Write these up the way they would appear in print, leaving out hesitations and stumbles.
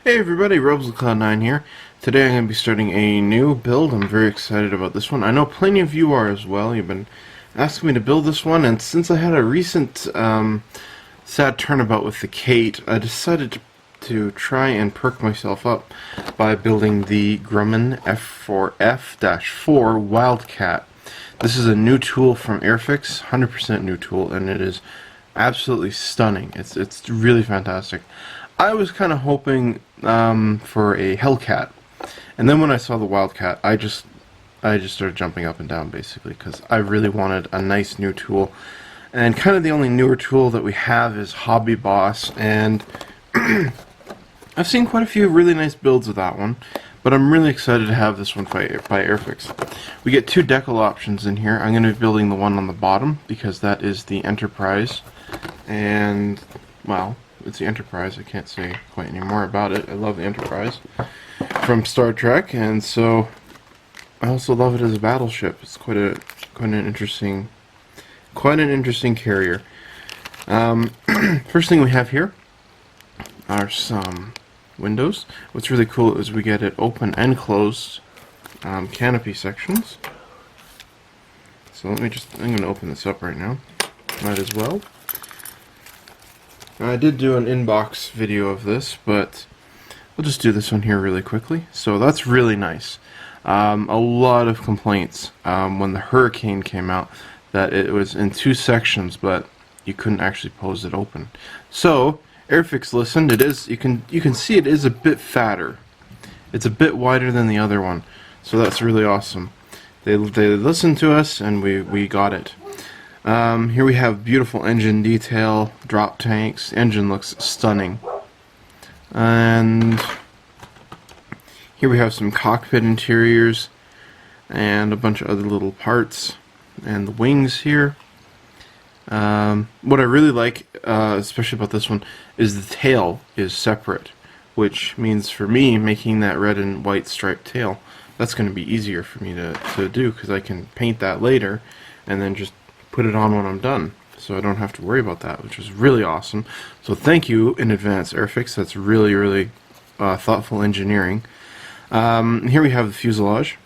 Hey everybody, Rebelscloud9 here. Today I'm going to be starting a new build. I'm very excited about this one. I know plenty of you are as well. You've been asking me to build this one, and since I had a recent sad turnabout with the Kate, I decided to try and perk myself up by building the Grumman F4F-4 Wildcat. This is a new tool from Airfix, 100% new tool, and it is absolutely stunning. It's really fantastic. I was kind of hoping for a Hellcat, and then when I saw the Wildcat, I just started jumping up and down basically because I really wanted a nice new tool, and kind of the only newer tool that we have is Hobby Boss, and I've seen quite a few really nice builds of that one, but I'm really excited to have this one by Airfix. We get two decal options in here. I'm going to be building the one on the bottom because that is the Enterprise, and well, it's the Enterprise. I can't say quite any more about it. I love the Enterprise from Star Trek, and so I also love it as a battleship. It's quite an interesting carrier. First thing we have here are some windows. What's really cool is we get it open and closed canopy sections. So I'm going to open this up right now. Might as well. I did do an inbox video of this, but we'll just do this one here really quickly. So that's really nice. A lot of complaints when the Hurricane came out that it was in two sections, but you couldn't actually pose it open. So Airfix listened. It is you can see it is a bit fatter. It's a bit wider than the other one, so that's really awesome. They listened to us, and we got it. Here we have beautiful engine detail, drop tanks. The engine looks stunning. And here we have some cockpit interiors and a bunch of other little parts. And the wings here. What I really like, especially about this one, is the tail is separate, which means for me, making that red and white striped tail, that's going to be easier for me to do, because I can paint that later and then just put it on when I'm done, so I don't have to worry about that, which is really awesome. So thank you in advance, Airfix. That's really thoughtful engineering. Here we have the fuselage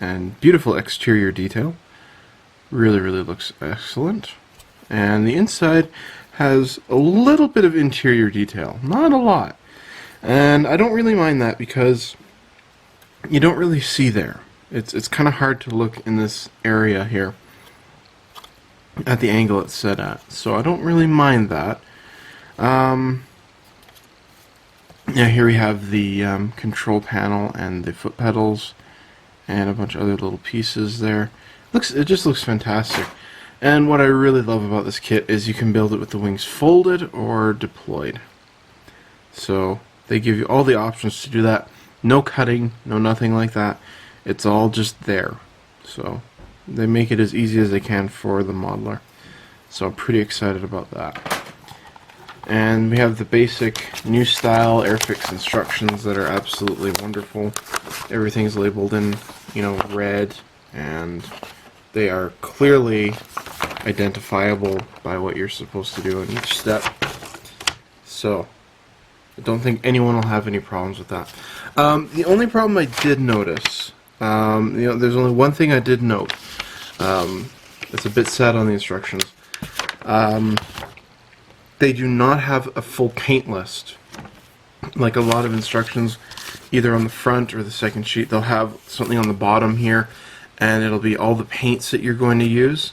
and beautiful exterior detail. Really looks excellent. And the inside has a little bit of interior detail, not a lot, and I don't really mind that because you don't really see there. It's kind of hard to look in this area here at the angle it's set at, so I don't really mind that. Yeah, here we have the control panel and the foot pedals and a bunch of other little pieces there. It just looks fantastic. And what I really love about this kit is you can build it with the wings folded or deployed. So they give you all the options to do that. No cutting, no nothing like that. It's all just there. So they make it as easy as they can for the modeler. So I'm pretty excited about that. And we have the basic new style Airfix instructions that are absolutely wonderful. Everything's labeled in, red, and they are clearly identifiable by what you're supposed to do in each step. So I don't think anyone will have any problems with that. The only problem I did notice, there's only one thing I did note. It's a bit sad on the instructions. They do not have a full paint list. Like a lot of instructions, either on the front or the second sheet, they'll have something on the bottom here, and it'll be all the paints that you're going to use.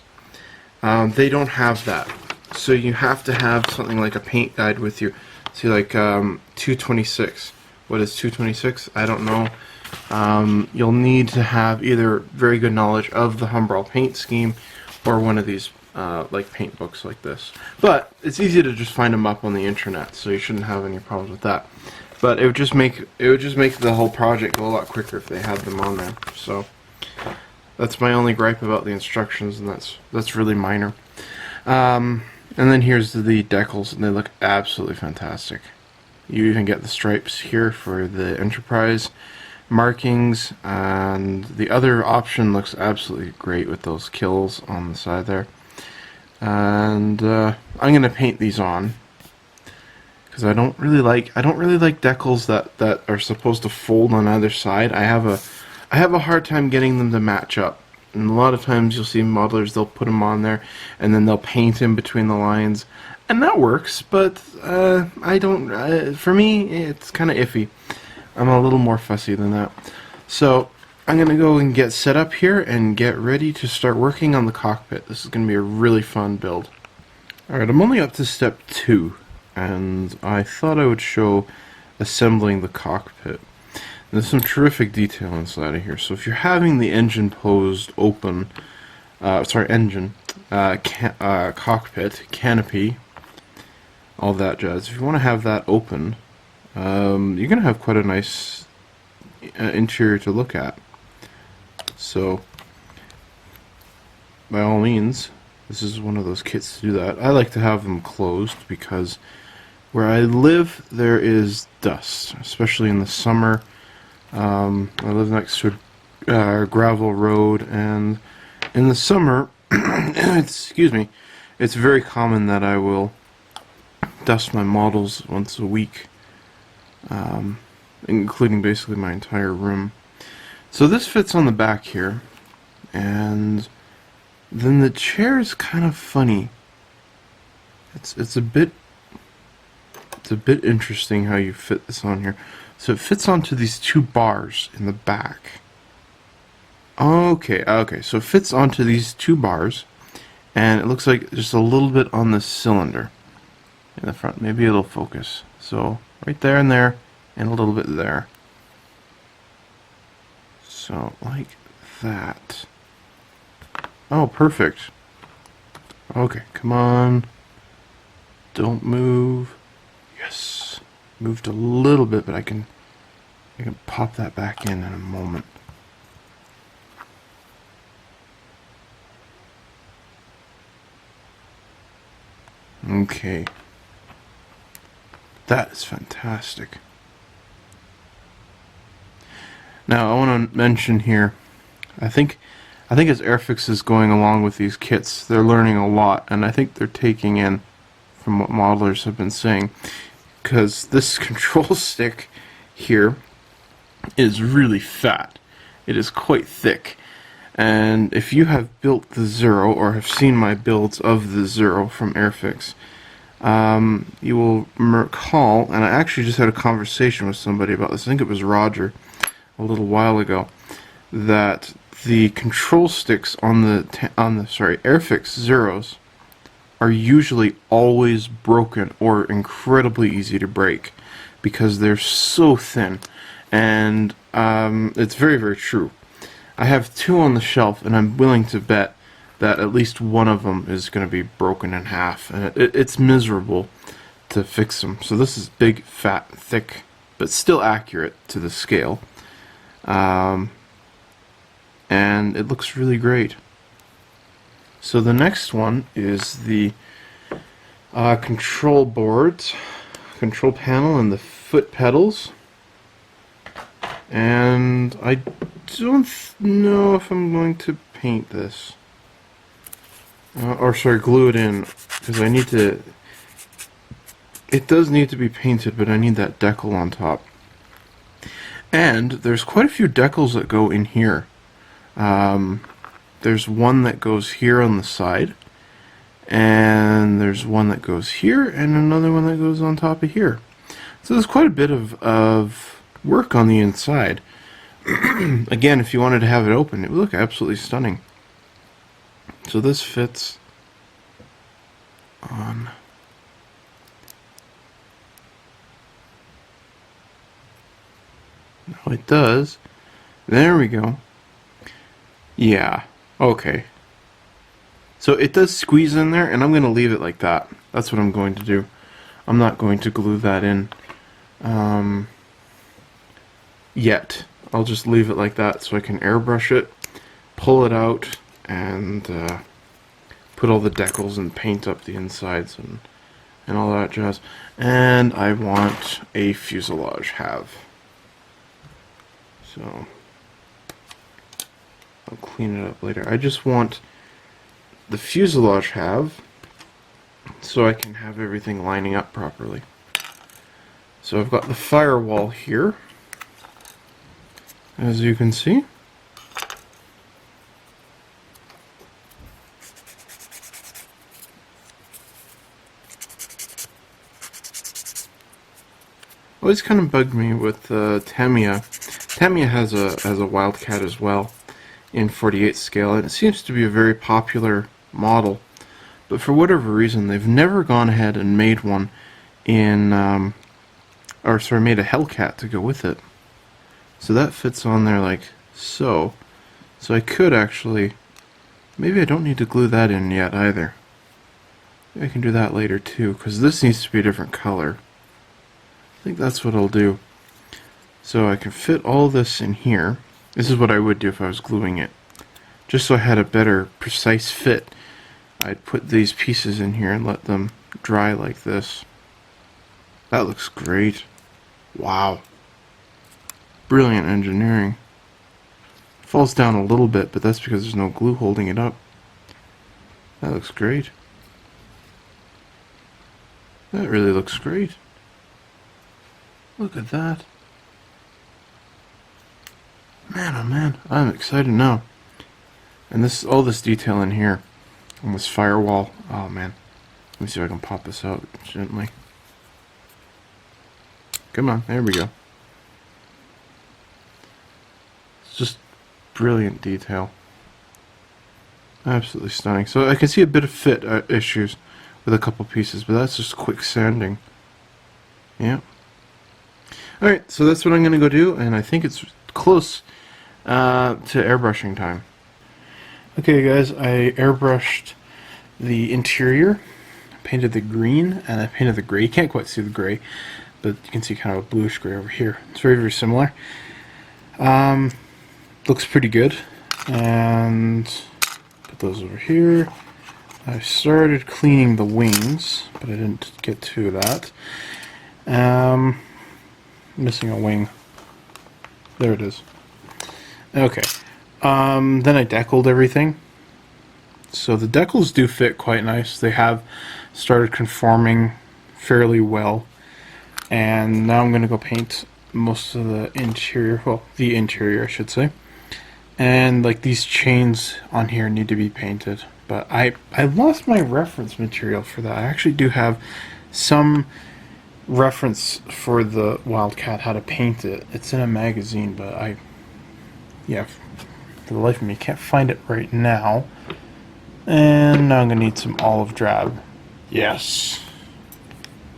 They don't have that, so you have to have something like a paint guide with you. See, like 226. What is 226? I don't know. You'll need to have either very good knowledge of the Humbrol paint scheme or one of these like paint books like this. But it's easy to just find them up on the internet, so you shouldn't have any problems with that. But it would just make the whole project go a lot quicker if they had them on there. So that's my only gripe about the instructions, and that's really minor. And then here's the decals, and they look absolutely fantastic. You even get the stripes here for the Enterprise markings, and the other option looks absolutely great with those kills on the side there. And I'm going to paint these on because I don't really like decals that are supposed to fold on either side. I have a hard time getting them to match up. And a lot of times you'll see modelers, they'll put them on there and then they'll paint in between the lines, and that works, but I don't, for me it's kind of iffy. I'm a little more fussy than that. So I'm going to go and get set up here and get ready to start working on the cockpit. This is going to be a really fun build. Alright, I'm only up to step 2, and I thought I would show assembling the cockpit. There's some terrific detail inside of here. So if you're having the engine posed open, cockpit, canopy, all that jazz, if you want to have that open, you're going to have quite a nice interior to look at. So, by all means, this is one of those kits to do that. I like to have them closed because where I live there is dust, especially in the summer. I live next to a gravel road, and in the summer, excuse me, it's very common that I will dust my models once a week, including basically my entire room. So this fits on the back here, and then the chair is kind of funny. It's a bit interesting how you fit this on here. So it fits onto these 2 bars in the back. Okay, so it fits onto these 2 bars, and it looks like just a little bit on the cylinder in the front. Maybe it'll focus. So right there and there, and a little bit there. So like that. Oh, perfect. Okay, come on. Don't move. Yes. Moved a little bit, but I can pop that back in a moment. Okay. That is fantastic. Now, I want to mention here, I think as Airfix is going along with these kits, they're learning a lot, and I think they're taking in from what modelers have been saying, because this control stick here is really fat. It is quite thick, and if you have built the Zero or have seen my builds of the Zero from Airfix, you will recall, and I actually just had a conversation with somebody about this, I think it was Roger, a little while ago, that the control sticks on the Airfix Zeros are usually always broken or incredibly easy to break because they're so thin, and it's very, very true. I have 2 on the shelf, and I'm willing to bet that at least one of them is going to be broken in half, and it's miserable to fix them. So this is big, fat, thick, but still accurate to the scale, and it looks really great. So the next one is the control boards, control panel, and the foot pedals. And I don't know if I'm going to paint this. Glue it in, because I need to... It does need to be painted, but I need that decal on top. And there's quite a few decals that go in here. There's one that goes here on the side, and there's one that goes here, and another one that goes on top of here. So there's quite a bit of work on the inside. Again, if you wanted to have it open, it would look absolutely stunning. So this fits on. No, it does. There we go. Yeah. Okay. So it does squeeze in there, and I'm going to leave it like that. That's what I'm going to do. I'm not going to glue that in yet. I'll just leave it like that so I can airbrush it, pull it out, and put all the decals and paint up the insides and all that jazz. And I want a fuselage halve. So I'll clean it up later. I just want the fuselage halve so I can have everything lining up properly. So I've got the firewall here, as you can see. Always kind of bugged me with Tamiya. Tamiya has a Wildcat as well in 48 scale, and it seems to be a very popular model. But for whatever reason, they've never gone ahead and made one in, made a Hellcat to go with it. So that fits on there like so. So I could actually, maybe I don't need to glue that in yet either. Maybe I can do that later too, because this needs to be a different color. I think that's what I'll do. So I can fit all this in here. This is what I would do if I was gluing it. Just so I had a better, precise fit, I'd put these pieces in here and let them dry like this. That looks great. Wow. Brilliant engineering. Falls down a little bit, but that's because there's no glue holding it up. That looks great. That really looks great. Look at that. Man, oh man, I'm excited now. And this, all this detail in here, on this firewall, oh man. Let me see if I can pop this out gently. Come on, there we go. It's just brilliant detail. Absolutely stunning. So I can see a bit of fit issues with a couple pieces, but that's just quick sanding. Yeah. Alright, so that's what I'm going to go do, and I think it's close to airbrushing time. Okay guys, I airbrushed the interior, painted the green, and I painted the gray. You can't quite see the gray, but you can see kind of a bluish gray over here. It's very, very similar. Looks pretty good. And put those over here. I started cleaning the wings, but I didn't get to that. Missing a wing. There it is. Okay. Then I decaled everything. So the decals do fit quite nice. They have started conforming fairly well. And now I'm going to go paint most of the interior, well, the interior I should say. And like these chains on here need to be painted. But I lost my reference material for that. I actually do have some reference for the Wildcat, how to paint it. It's in a magazine, but for the life of me, can't find it right now. And now I'm going to need some olive drab. Yes.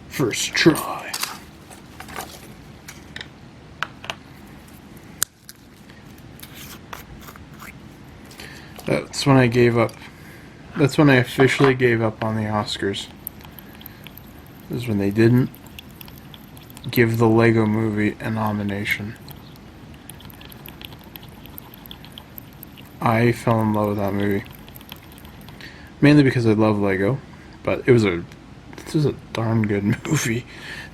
First try. That's when I gave up. That's when I officially gave up on the Oscars. This is when they didn't give the Lego Movie a nomination. I fell in love with that movie. Mainly because I love Lego, but this was a darn good movie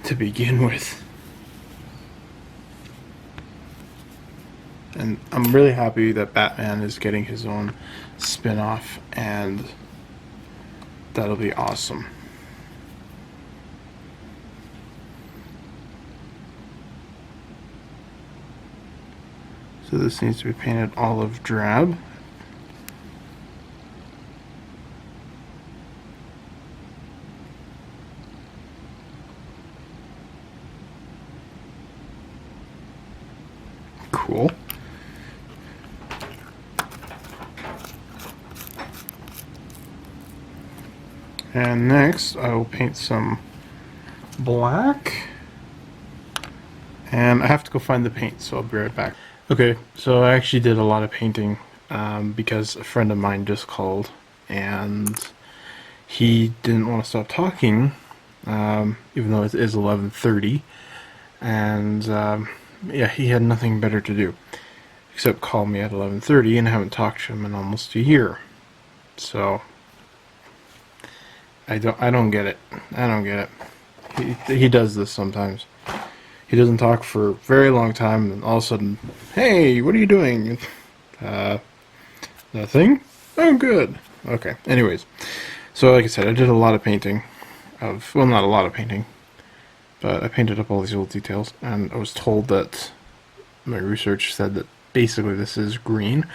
to begin with. And I'm really happy that Batman is getting his own spin-off, and that'll be awesome. So this needs to be painted olive drab. Cool. And next I will paint some black. And I have to go find the paint, so I'll be right back. Okay, so I actually did a lot of painting because a friend of mine just called and he didn't want to stop talking, even though it is 11:30, and yeah, he had nothing better to do except call me at 11:30, and I haven't talked to him in almost a year. So I don't get it. I don't get it. He does this sometimes. He doesn't talk for a very long time, and all of a sudden, hey, what are you doing? Nothing? Oh, good. Okay, anyways. So, like I said, I did a lot of painting. Well, not a lot of painting. but I painted up all these little details, and I was told that my research said that basically this is green.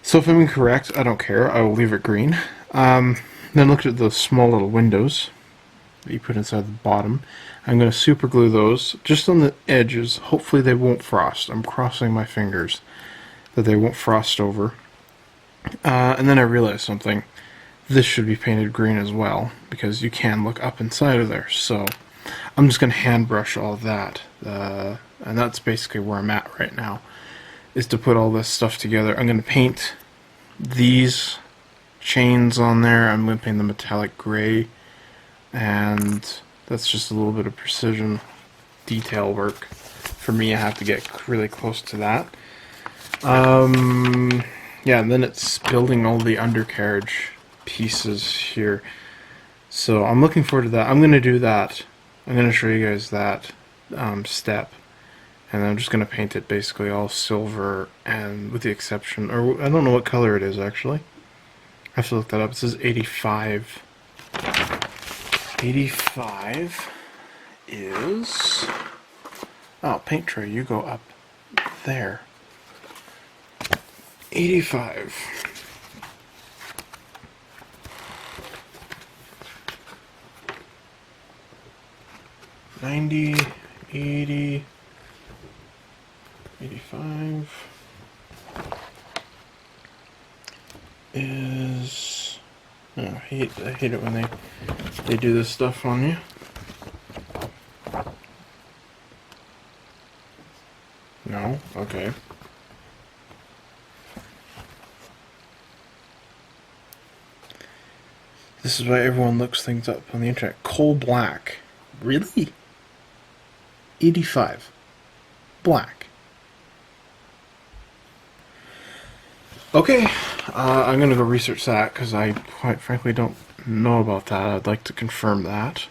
So if I'm incorrect, I don't care. I will leave it green. Then looked at those small little windows that you put inside the bottom. I'm going to super glue those just on the edges. Hopefully they won't frost. I'm crossing my fingers that they won't frost over. And then I realized something. This should be painted green as well, because you can look up inside of there. So I'm just going to hand brush all of that. And that's basically where I'm at right now, is to put all this stuff together. I'm going to paint these chains on there. I'm going to paint the metallic gray, and that's just a little bit of precision detail work. For me, I have to get really close to that. Yeah, and then it's building all the undercarriage pieces here. So I'm looking forward to that. I'm going to do that. I'm going to show you guys that step. And I'm just going to paint it basically all silver, and with the exception, or I don't know what color it is actually. I have to look that up. It says 85. 85 is... Oh, paint tray, you go up there. 85. 90, 80, 85 is... Oh, I hate it when they do this stuff on you. No? Okay. This is why everyone looks things up on the internet. Coal black. Really? 85. Black. Okay, I'm gonna go research that because I quite frankly don't know about that. I'd like to confirm that.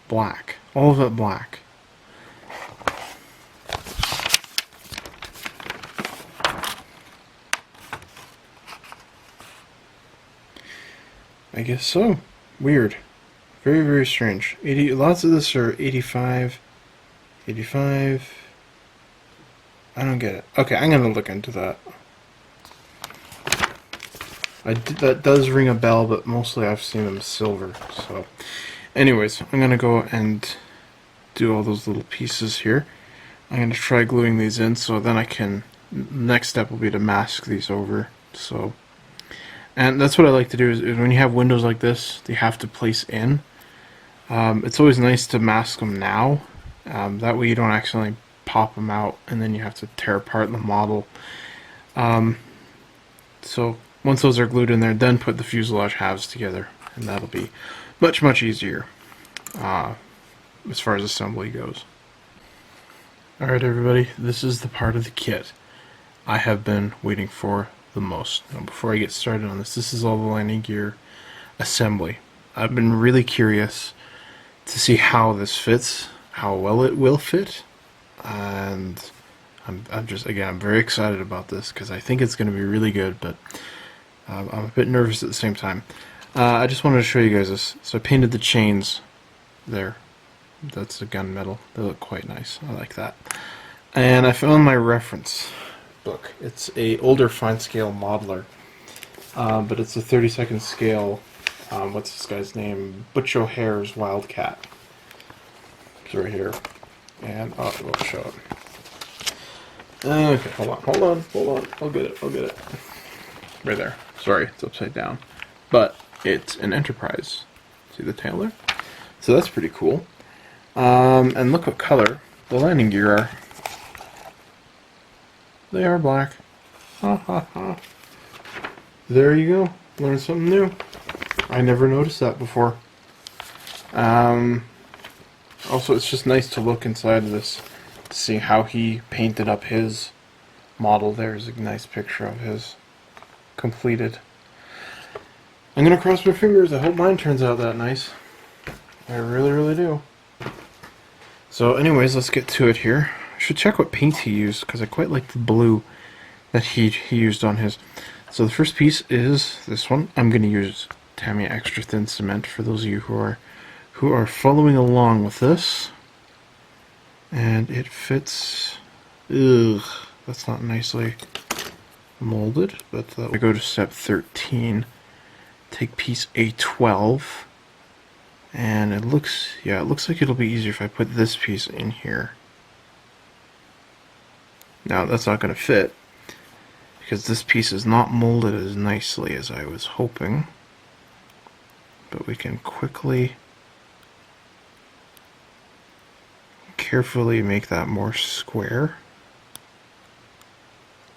Black. All of it black. I guess so. Weird. Very, very strange. Lots of this are 85. 85. I don't get it. Okay, I'm gonna look into that. That does ring a bell, but mostly I've seen them silver. So, anyways, I'm gonna go and do all those little pieces here. I'm gonna try gluing these in, so then I can. Next step will be to mask these over. So, and that's what I like to do is when you have windows like this, you have to place in. It's always nice to mask them now. That way you don't accidentally pop them out, and then you have to tear apart the model. So once those are glued in there, then put the fuselage halves together, and that'll be much, much easier as far as assembly goes. Alright everybody, this is the part of the kit I have been waiting for the most. Now, before I get started on this is all the landing gear assembly. I've been really curious to see how this fits, how well it will fit, and I'm very excited about this because I think it's going to be really good, but I'm a bit nervous at the same time. I just wanted to show you guys this. So I painted the chains there. That's the gunmetal. They look quite nice. I like that. And I found my reference book. It's a older fine scale modeler, but it's a 32nd scale. What's this guy's name? Butch O'Hare's Wildcat. It's right here, and oh, it won't show it. Okay, hold on. I'll get it. Right there. Sorry, it's upside down, but it's an Enterprise. See the tail there? So that's pretty cool. And look what color the landing gear are. They are black. Ha ha ha. There you go. Learn something new. I never noticed that before. Also, it's just nice to look inside of this to see how he painted up his model. There's a nice picture of his completed. I'm gonna cross my fingers. I hope mine turns out that nice. I really, really do. So anyways, let's get to it here. I should check what paint he used because I quite like the blue that he used on his. So the first piece is this one. I'm going to use Tamiya extra thin cement for those of you who are following along with this. and it fits. Ugh, that's not nicely molded, but we go to step 13. Take piece A12, and it looks like it'll be easier if I put this piece in here. Now that's not going to fit because this piece is not molded as nicely as I was hoping, but we can quickly, carefully make that more square.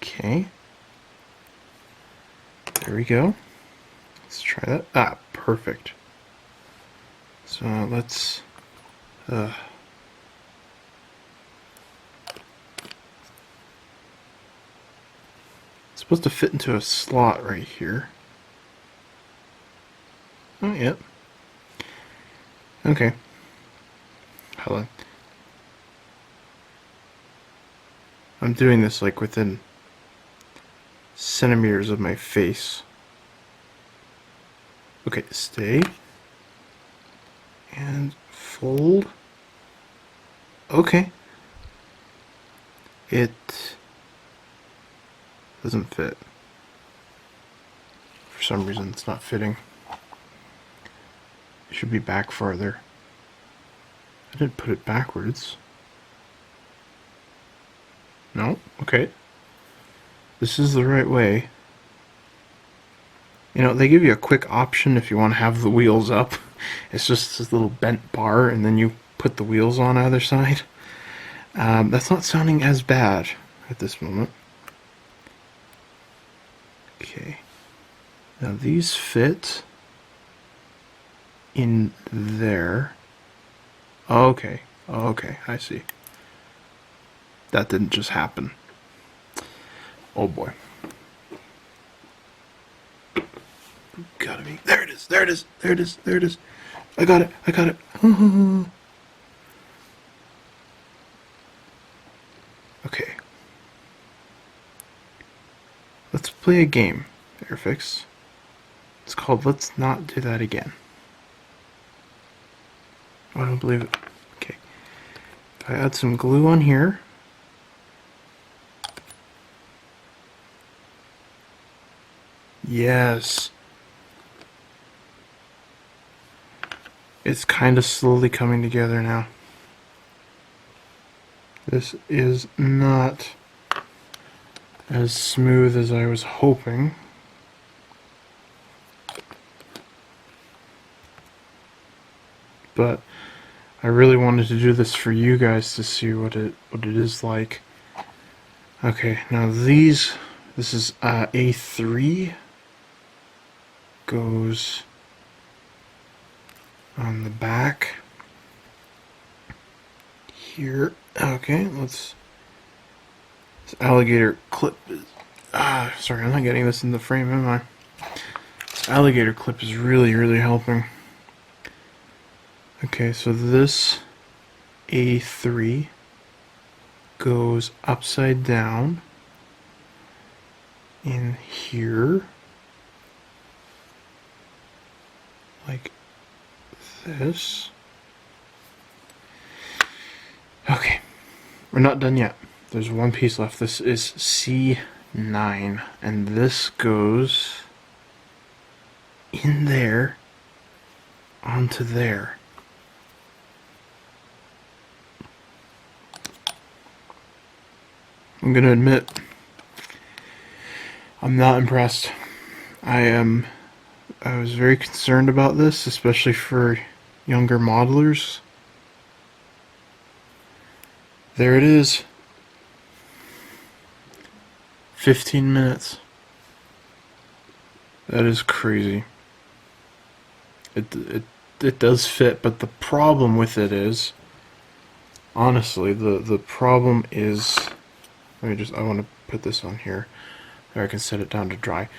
Okay, there we go. Let's try that. Ah, perfect. So let's it's supposed to fit into a slot right here. Oh, yep. Okay. Hold on. I'm doing this like within centimeters of my face. Okay, stay. And fold. Okay. It doesn't fit. For some reason it's not fitting. It should be back farther. I didn't put it backwards. No? Okay. This is the right way. You know, they give you a quick option if you want to have the wheels up. It's just this little bent bar, and then you put the wheels on either side. That's not sounding as bad at this moment. Okay. Now these fit in there. Okay. Okay, I see. That didn't just happen. Oh boy. Gotta be. There it is. There it is. There it is. There it is. I got it. I got it. Okay. Let's play a game, Airfix. It's called Let's Not Do That Again. I don't believe it. Okay. If I add some glue on here. Yes. It's kind of slowly coming together now. This is not as smooth as I was hoping. But I really wanted to do this for you guys to see what it is like. Okay, now this is A3 goes on the back here. Okay, this alligator clip is, sorry, I'm not getting this in the frame, am I? This alligator clip is really helping. Okay, so this A3 goes upside down in here, like this. Okay, we're not done yet. There's one piece left. This is C9, and this goes in there onto there. I'm gonna admit, I'm not impressed. I was very concerned about this, especially for younger modelers. There it is. 15 minutes. That is crazy. It does fit, but the problem with it is, honestly, the problem is, I want to put this on here, or I can set it down to dry.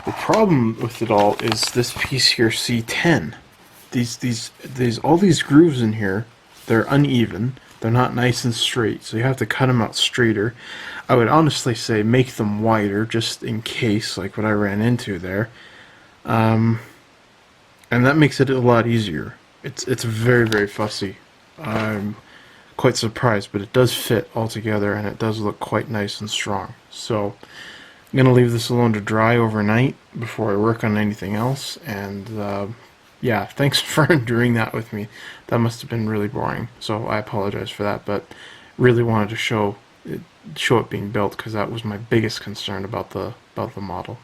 The problem with it all is this piece here, C10. All these grooves in here, they're uneven. They're not nice and straight, so you have to cut them out straighter. I would honestly say make them wider, just in case, like what I ran into there. And that makes it a lot easier. It's very fussy. I'm quite surprised, but it does fit all together and it does look quite nice and strong. So I'm going to leave this alone to dry overnight before I work on anything else, and yeah, thanks for enduring that with me. That must have been really boring, so I apologize for that, but really wanted to show it being built because that was my biggest concern about the model.